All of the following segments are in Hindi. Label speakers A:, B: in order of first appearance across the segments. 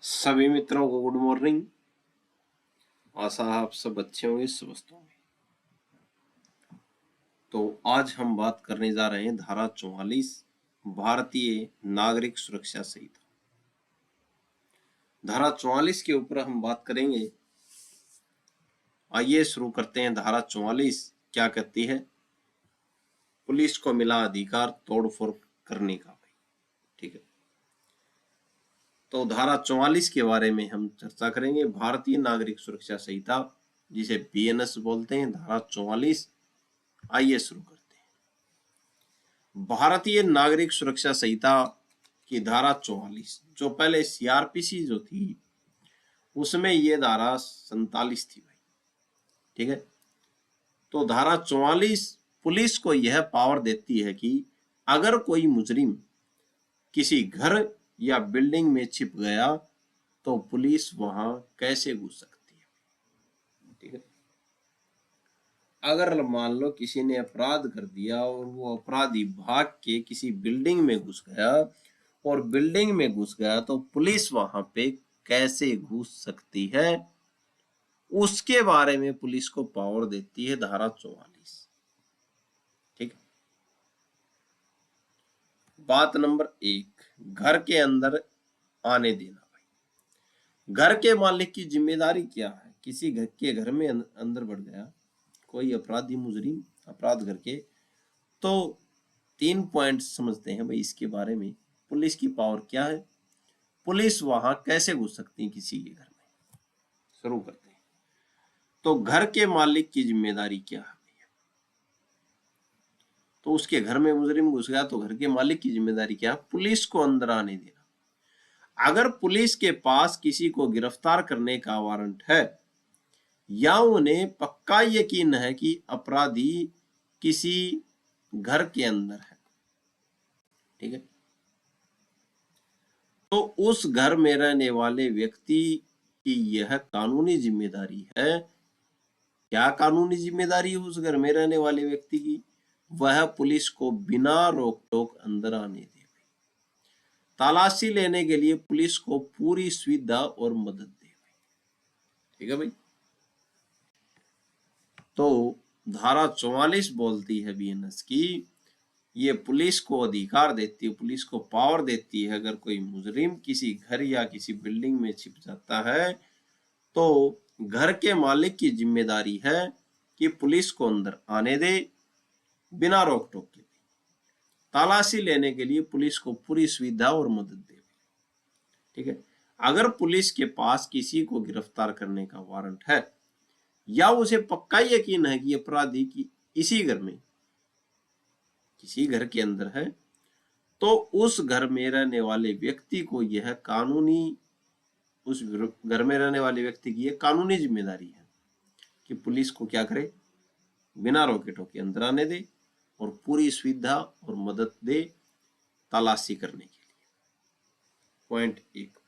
A: सभी मित्रों को गुड मॉर्निंग। आशा है आप सब अच्छे होंगे, स्वस्थ होंगे। तो आज हम बात करने जा रहे हैं धारा 44 भारतीय नागरिक सुरक्षा संहिता। धारा 44 के ऊपर हम बात करेंगे। आइए शुरू करते हैं। धारा 44 क्या कहती है? पुलिस को मिला अधिकार तोड़फोड़ करने का। भाई ठीक है, तो धारा 44 के बारे में हम चर्चा करेंगे। भारतीय नागरिक सुरक्षा संहिता, जिसे बीएनएस बोलते हैं, धारा 44। आइए शुरू करते हैं। भारतीय नागरिक सुरक्षा संहिता की धारा 44, जो पहले सीआरपीसी जो थी उसमें ये धारा 47 थी। भाई ठीक है, तो धारा 44 पुलिस को यह पावर देती है कि अगर कोई मुजरिम किसी घर या बिल्डिंग में छिप गया तो पुलिस वहां कैसे घुस सकती है। ठीक है, अगर मान लो किसी ने अपराध कर दिया और वो अपराधी भाग के किसी बिल्डिंग में घुस गया और बिल्डिंग में घुस गया तो पुलिस वहां पे कैसे घुस सकती है, उसके बारे में पुलिस को पावर देती है धारा 44। ठीक है, बात नंबर 1, घर के अंदर आने देना। भाई घर के मालिक की जिम्मेदारी क्या है? किसी घर के घर में अंदर बढ़ गया कोई अपराधी मुजरिम अपराध करके, तो 3 पॉइंट समझते हैं भाई इसके बारे में। पुलिस की पावर क्या है, पुलिस वहां कैसे घुस सकती है किसी के घर में। शुरू करते हैं। तो घर के मालिक की जिम्मेदारी क्या है? तो उसके घर में मुजरिम घुस गया तो घर के मालिक की जिम्मेदारी क्या है? पुलिस को अंदर आने देना। अगर पुलिस के पास किसी को गिरफ्तार करने का वारंट है या उन्हें पक्का यकीन है कि अपराधी किसी घर के अंदर है, ठीक है, तो उस घर में रहने वाले व्यक्ति की यह कानूनी जिम्मेदारी है। क्या कानूनी जिम्मेदारी है उस घर में रहने वाले व्यक्ति की? वह पुलिस को बिना रोक टोक अंदर आने दे। तलाशी लेने के लिए पुलिस को पूरी सुविधा और मदद दे। ठीक है भाई, तो धारा 44 बोलती है बीएनएस की, ये पुलिस को अधिकार देती है, पुलिस को पावर देती है, अगर कोई मुजरिम किसी घर या किसी बिल्डिंग में छिप जाता है तो घर के मालिक की जिम्मेदारी है कि पुलिस को अंदर आने दे बिना रोक टोक के। तलाशी लेने के लिए पुलिस को पूरी सुविधा और मदद दे। ठीक है, अगर पुलिस के पास किसी को गिरफ्तार करने का वारंट है या उसे पक्का यकीन है कि अपराधी की इसी घर में किसी घर के अंदर है, तो उस घर में रहने वाले व्यक्ति को यह कानूनी उस घर में रहने वाले व्यक्ति की यह कानूनी जिम्मेदारी है कि पुलिस को क्या करे, बिना रोके टोके अंदर आने दे और पूरी सुविधा और मदद दे तलाशी करने के लिए। पॉइंट 1।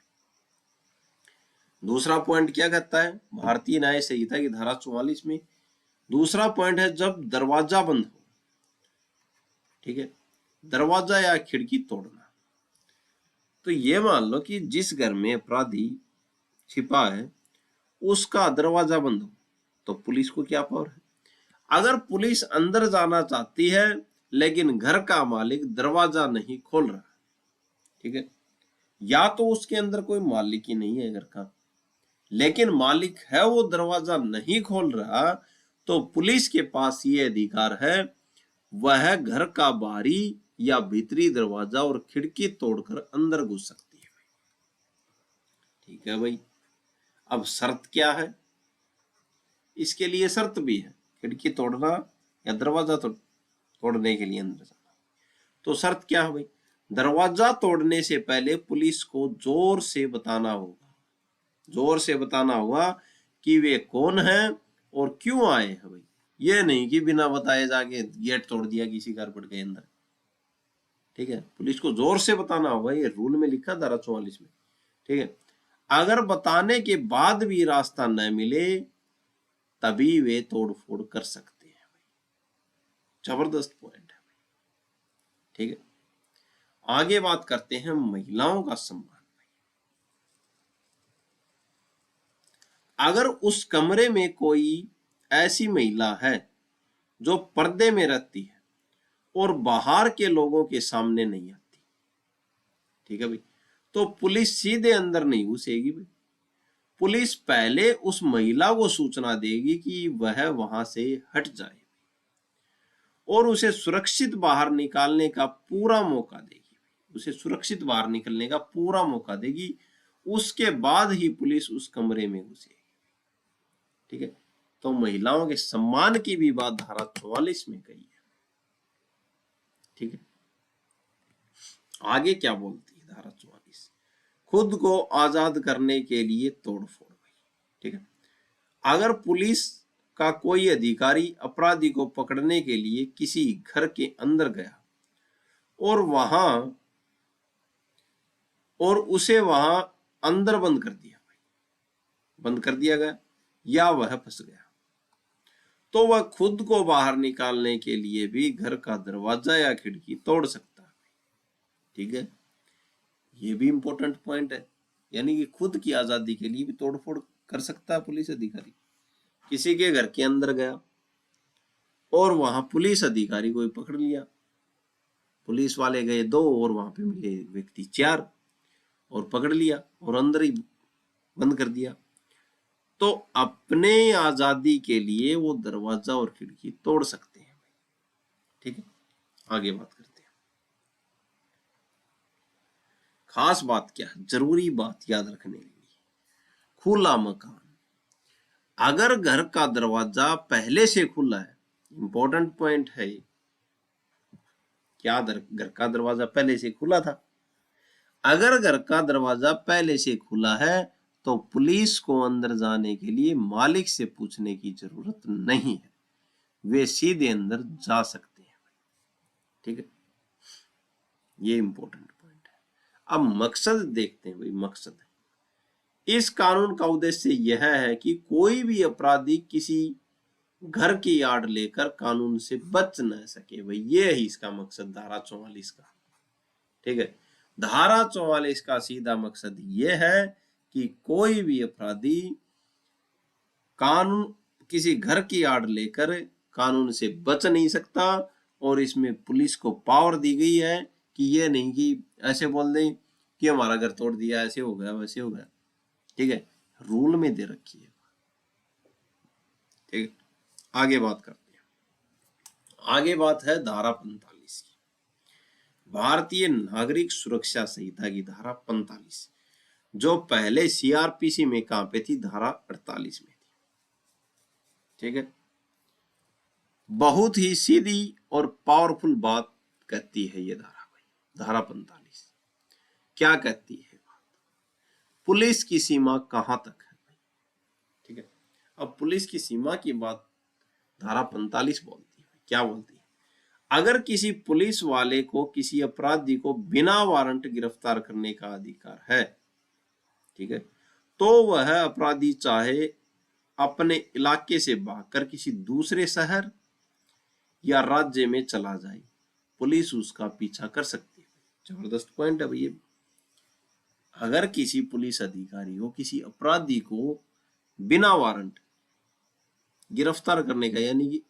A: दूसरा पॉइंट क्या कहता है भारतीय न्याय संहिता की धारा 44 में? दूसरा पॉइंट है जब दरवाजा बंद हो। ठीक है, दरवाजा या खिड़की तोड़ना। तो ये मान लो कि जिस घर में अपराधी छिपा है उसका दरवाजा बंद हो तो पुलिस को क्या पावर है? अगर पुलिस अंदर जाना चाहती है लेकिन घर का मालिक दरवाजा नहीं खोल रहा, ठीक है, या तो उसके अंदर कोई मालिक ही नहीं है घर का, लेकिन मालिक है वो दरवाजा नहीं खोल रहा, तो पुलिस के पास ये अधिकार है, वह घर का बाहरी या भीतरी दरवाजा और खिड़की तोड़कर अंदर घुस सकती है। ठीक है भाई, अब शर्त क्या है? इसके लिए शर्त भी है, खिड़की तोड़ना या दरवाजा तोड़ने के लिए अंदर जाना। तो शर्त क्या है भाई? दरवाजा तोड़ने से पहले पुलिस को जोर से बताना होगा, जोर से बताना होगा कि वे कौन है और क्यों आए हैं। भाई ये नहीं कि बिना बताए जाके गेट तोड़ दिया, किसी घर बढ़ गए अंदर। ठीक है, पुलिस को जोर से बताना होगा, ये रूल में लिखा धारा 44 में। ठीक है, अगर बताने के बाद भी रास्ता न मिले तभी वे तोड़फोड़ कर सकते हैं। जबरदस्त पॉइंट है। ठीक है, आगे बात करते हैं महिलाओं का सम्मान। अगर उस कमरे में कोई ऐसी महिला है जो पर्दे में रहती है और बाहर के लोगों के सामने नहीं आती, ठीक है भाई, तो पुलिस सीधे अंदर नहीं घुसेगी भाई। पुलिस पहले उस महिला को सूचना देगी कि वह वहां से हट जाए और उसे सुरक्षित बाहर निकालने का पूरा मौका देगी, उसे सुरक्षित बाहर निकलने का पूरा मौका देगी। उसके बाद ही पुलिस उस कमरे में घुसेगी, ठीक है। तो महिलाओं के सम्मान की भी बात धारा 44 में कही है, ठीक है। आगे क्या बोलती है धारा 44, खुद को आजाद करने के लिए तोड़फोड़, ठीक है। अगर पुलिस का कोई अधिकारी अपराधी को पकड़ने के लिए किसी घर के अंदर गया और उसे वहां अंदर बंद कर दिया, बंद कर दिया गया या वह फंस गया, तो वह खुद को बाहर निकालने के लिए भी घर का दरवाजा या खिड़की तोड़ सकता है, ठीक है। ये भी इंपॉर्टेंट पॉइंट है, यानी कि खुद की आजादी के लिए भी तोड़फोड़ कर सकता है पुलिस अधिकारी। किसी के घर के अंदर गया और वहां पुलिस अधिकारी को पकड़ लिया, पुलिस वाले गए 2 और वहां पे मिले व्यक्ति 4 और पकड़ लिया और अंदर ही बंद कर दिया, तो अपने आजादी के लिए वो दरवाजा और खिड़की तोड़ सकते हैं, ठीक है। आगे बात करते हैं। खास बात क्या है, जरूरी बात याद रखने के लिए, खुला मकान, अगर घर का दरवाजा पहले से खुला है, इंपॉर्टेंट पॉइंट है, क्या घर का दरवाजा पहले से खुला था, अगर घर का दरवाजा पहले से खुला है तो पुलिस को अंदर जाने के लिए मालिक से पूछने की जरूरत नहीं है, वे सीधे अंदर जा सकते हैं, ठीक है। ये इंपॉर्टेंट पॉइंट है। अब मकसद देखते हैं भाई, मकसद इस कानून का उद्देश्य यह है कि कोई भी अपराधी किसी घर की आड़ लेकर कानून से बच न सके, भाई ये है इसका मकसद धारा 44 का, ठीक है। धारा 44 का सीधा मकसद ये है कि कोई भी अपराधी कानून किसी घर की आड़ लेकर कानून से बच नहीं सकता, और इसमें पुलिस को पावर दी गई है कि ये नहीं कि ऐसे बोल दें कि हमारा घर तोड़ दिया, ऐसे हो गया वैसे हो गया, ठीक है, रूल में दे रखी है, ठीक है। आगे बात करते हैं। आगे बात है धारा 45 की, भारतीय नागरिक सुरक्षा संहिता की धारा 45, जो पहले सीआरपीसी में कहां पे थी, धारा 48 में थी, ठीक है। बहुत ही सीधी और पावरफुल बात कहती है ये धारा, भाई धारा 45 क्या कहती है, पुलिस की सीमा कहां तक है, ठीक है। अब पुलिस की सीमा की बात धारा 45 बोलती है, क्या बोलती है, अगर किसी पुलिस वाले को किसी अपराधी को बिना वारंट गिरफ्तार करने का अधिकार है, ठीक है, तो वह अपराधी चाहे अपने इलाके से भागकर किसी दूसरे शहर या राज्य में चला जाए, पुलिस उसका पीछा कर सकती है। जबरदस्त पॉइंट है भैया। अगर किसी पुलिस अधिकारी को किसी अपराधी को बिना वारंट गिरफ्तार करने का, यानी कि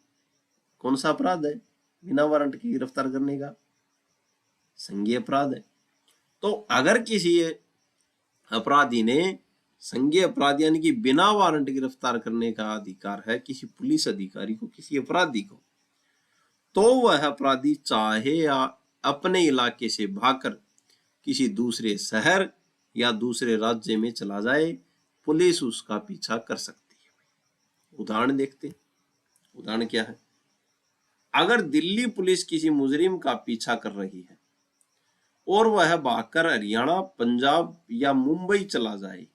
A: कौन सा अपराध है बिना वारंट के गिरफ्तार करने का, संज्ञेय अपराध है, तो अगर किसी अपराधी ने संज्ञेय अपराध यानी कि बिना वारंट गिरफ्तार करने का अधिकार है किसी पुलिस अधिकारी को किसी अपराधी को, तो वह अपराधी चाहे या अपने इलाके से भागकर किसी दूसरे शहर या दूसरे राज्य में चला जाए, पुलिस उसका पीछा कर सकती है। उदाहरण देखते हैं, उदाहरण क्या है, अगर दिल्ली पुलिस किसी मुजरिम का पीछा कर रही है और वह भागकर हरियाणा, पंजाब या मुंबई चला जाए,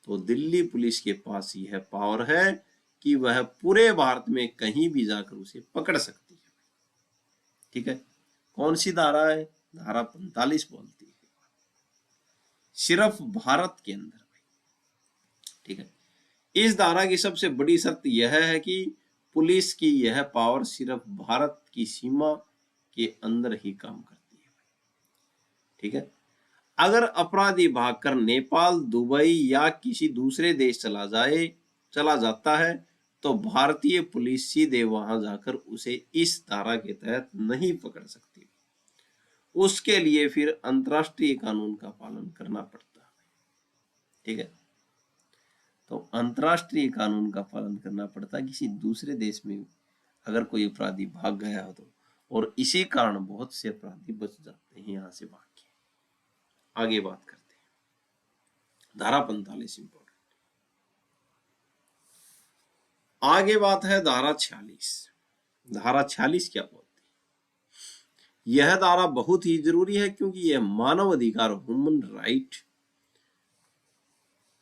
A: तो दिल्ली पुलिस के पास यह पावर है कि वह पूरे भारत में कहीं भी जाकर उसे पकड़ सकती है, ठीक है। कौन सी धारा है, धारा 45 बोलती है, सिर्फ भारत के अंदर, ठीक है। इस धारा की सबसे बड़ी शर्त यह है कि पुलिस की यह पावर सिर्फ भारत की सीमा के अंदर ही काम करती है, ठीक है। अगर अपराधी भागकर नेपाल, दुबई या किसी दूसरे देश चला जाता है तो भारतीय पुलिस सीधे वहां जाकर उसे इस धारा के तहत नहीं पकड़ सकती। उसके लिए फिर अंतर्राष्ट्रीय कानून का पालन करना पड़ता है। ठीक है, तो अंतर्राष्ट्रीय कानून का पालन करना पड़ता है किसी दूसरे देश में अगर कोई अपराधी भाग गया हो तो, और इसी कारण बहुत से अपराधी बच जाते हैं यहां से भाग के। आगे बात करते हैं धारा 45 इंपॉर्टेंट। आगे बात है धारा 46। धारा 46 क्या बोलती है? यह धारा बहुत ही जरूरी है क्योंकि यह मानव अधिकार, ह्यूमन राइट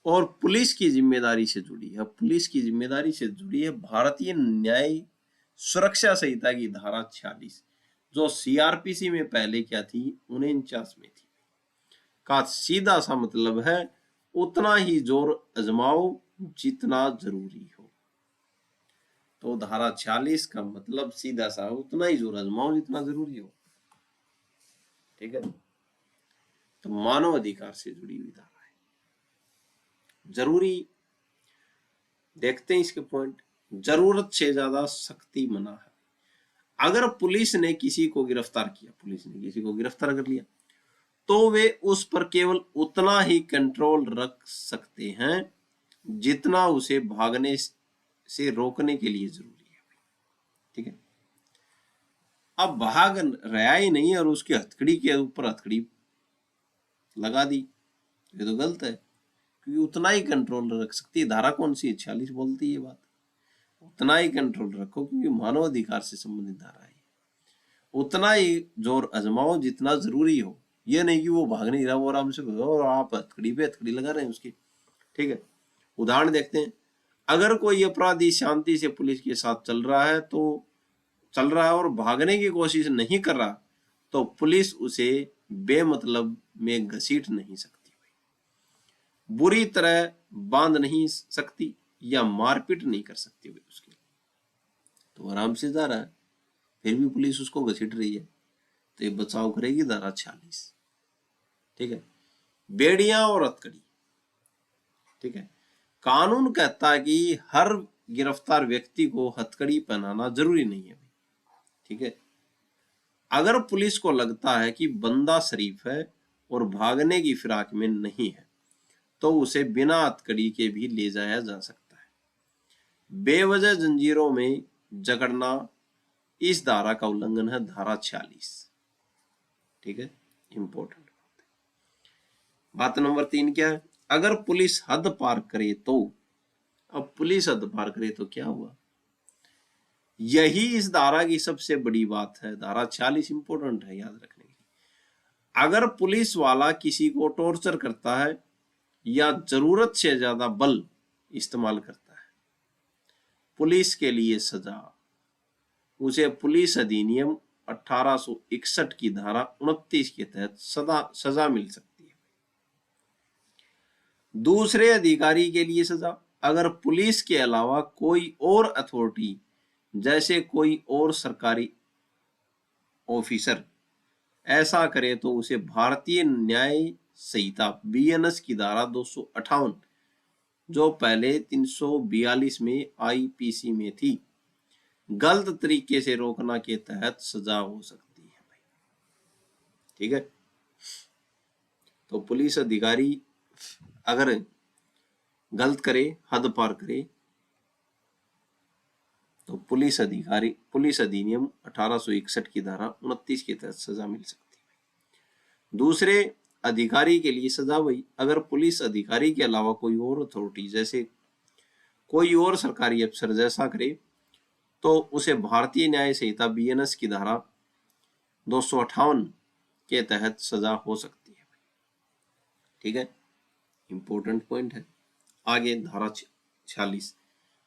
A: और पुलिस की जिम्मेदारी से जुड़ी है। पुलिस की जिम्मेदारी से जुड़ी है भारतीय न्याय सुरक्षा संहिता की धारा 46, जो सीआरपीसी में पहले क्या थी, 49 में थी। का सीधा सा मतलब है उतना ही जोर आजमाओ जितना जरूरी हो। तो धारा 46 का मतलब सीधा सा उतना ही जोर आजमाओ जितना जरूरी हो। ठीक है, तो मानव अधिकार से जुड़ी हुई धारा है। जरूरी देखते हैं इसके पॉइंट। जरूरत से ज्यादा सख्ती मना है। अगर पुलिस ने किसी को गिरफ्तार किया, पुलिस ने किसी को गिरफ्तार कर लिया, तो वे उस पर केवल उतना ही कंट्रोल रख सकते हैं जितना उसे भागने से रोकने के लिए जरूरी है। ठीक है, अब भाग रहा ही नहीं और उसकी हथकड़ी के ऊपर हथकड़ी लगा दी, ये तो गलत है, क्योंकि उतना ही कंट्रोल रख सकती है। धारा कौन सी है? 46 बोलती है बात, उतना ही कंट्रोल रखो क्योंकि मानव अधिकार से संबंधित धारा है। उतना ही जोर आजमाओ जितना जरूरी हो, ये नहीं कि वो भाग नहीं रहा, वो आराम से और आप हथकड़ी पे हथकड़ी लगा रहे हैं उसकी। ठीक है, उदाहरण देखते हैं। अगर कोई अपराधी शांति से पुलिस के साथ चल रहा है और भागने की कोशिश नहीं कर रहा, तो पुलिस उसे बेमतलब में घसीट नहीं सकती, बुरी तरह बांध नहीं सकती या मारपीट नहीं कर सकती उसके। तो आराम से जा रहा है फिर भी पुलिस उसको घसीट रही है, तो ये बचाव करेगी धारा 46। ठीक है, बेड़ियां और हथकड़ी। ठीक है, कानून कहता है कि हर गिरफ्तार व्यक्ति को हथकड़ी पहनाना जरूरी नहीं है। ठीक है, अगर पुलिस को लगता है कि बंदा शरीफ है और भागने की फिराक में नहीं है, तो उसे बिना हथकड़ी के भी ले जाया जा सकता है। बेवजह जंजीरों में जकड़ना इस धारा का उल्लंघन है, धारा 46। ठीक है, इंपॉर्टेंट बात नंबर 3 क्या है? अगर पुलिस हद पार करे तो, अब पुलिस हद पार करे तो क्या हुआ? यही इस धारा की सबसे बड़ी बात है। धारा 46 इंपॉर्टेंट है याद रखने की। अगर पुलिस वाला किसी को टॉर्चर करता है या जरूरत से ज्यादा बल इस्तेमाल करता है, पुलिस के लिए सजा उसे पुलिस अधिनियम 1861 की धारा 29 के तहत सजा मिल सकती है। दूसरे अधिकारी के लिए सजा, अगर पुलिस के अलावा कोई और अथॉरिटी जैसे कोई और सरकारी ऑफिसर ऐसा करे तो उसे भारतीय न्याय संहिता बीएनएस की धारा 258, जो पहले 342 में आईपीसी में थी, गलत तरीके से रोकना के तहत सजा हो सकती है भाई। ठीक है, तो पुलिस अधिकारी अगर गलत करे, हद पार करे, तो पुलिस अधिनियम 1861 की धारा 29 के तहत सजा मिल सकती है। दूसरे अधिकारी के लिए सजा वही, अगर पुलिस अधिकारी के अलावा कोई और अथॉरिटी जैसे कोई और सरकारी अफसर जैसा करे तो उसे भारतीय न्याय संहिता बीएनएस की धारा 258 के तहत सजा हो सकती है। ठीक है, इंपॉर्टेंट पॉइंट है। आगे धारा 46,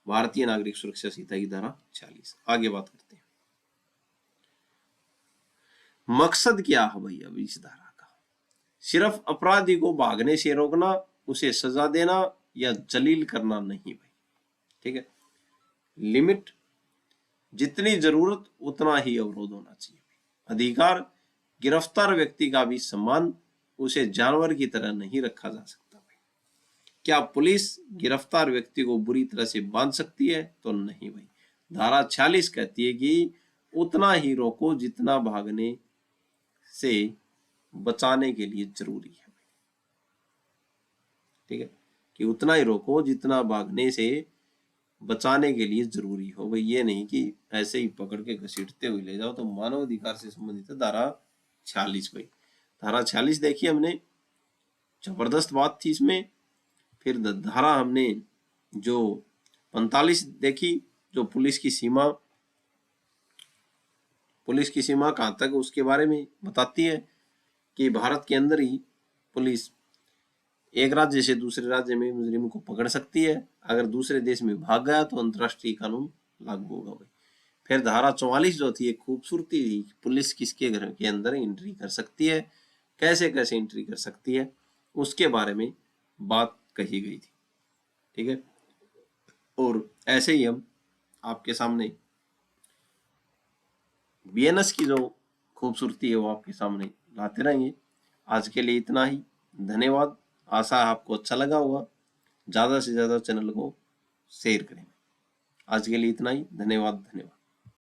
A: भारतीय नागरिक सुरक्षा संहिता की धारा 40। आगे बात करते हैं मकसद क्या है भाई अब इस धारा का? सिर्फ अपराधी को भागने से रोकना, उसे सजा देना या जलील करना नहीं भाई। ठीक है, लिमिट जितनी जरूरत उतना ही अवरोध होना चाहिए। अधिकार गिरफ्तार व्यक्ति का भी सम्मान, उसे जानवर की तरह नहीं रखा जा सकता भाई। क्या पुलिस गिरफ्तार व्यक्ति को बुरी तरह से बांध सकती है? तो नहीं भाई। धारा 46 कहती है कि उतना ही रोको जितना भागने से बचाने के लिए जरूरी है। ठीक है, कि उतना ही रोको जितना भागने से बचाने के लिए जरूरी हो भाई। ये नहीं कि ऐसे ही पकड़ के घसीटते हुए ले जाओ। तो मानव अधिकार से संबंधित है धारा 46 भाई। धारा 46 देखिए हमने, जबरदस्त बात थी इसमें। फिर धारा हमने जो 45 देखी, जो पुलिस की सीमा कहाँ तक उसके बारे में बताती है कि भारत के अंदर ही पुलिस एक राज्य से दूसरे राज्य में मुजरिम को पकड़ सकती है। अगर दूसरे देश में भाग गया तो अंतर्राष्ट्रीय कानून लागू होगा भाई। फिर धारा 44 जो थी एक खूबसूरती थी, पुलिस किसके घर के अंदर एंट्री कर सकती है, कैसे कैसे एंट्री कर सकती है, उसके बारे में बात कही गई थी। ठीक है, और ऐसे ही हम आपके सामने बीएनएस की जो खूबसूरती है वो आपके सामने लाते रहेंगे। आज के लिए इतना ही, धन्यवाद। आशा है आपको अच्छा लगा होगा। ज्यादा से ज्यादा चैनल को शेयर करें। आज के लिए इतना ही, धन्यवाद।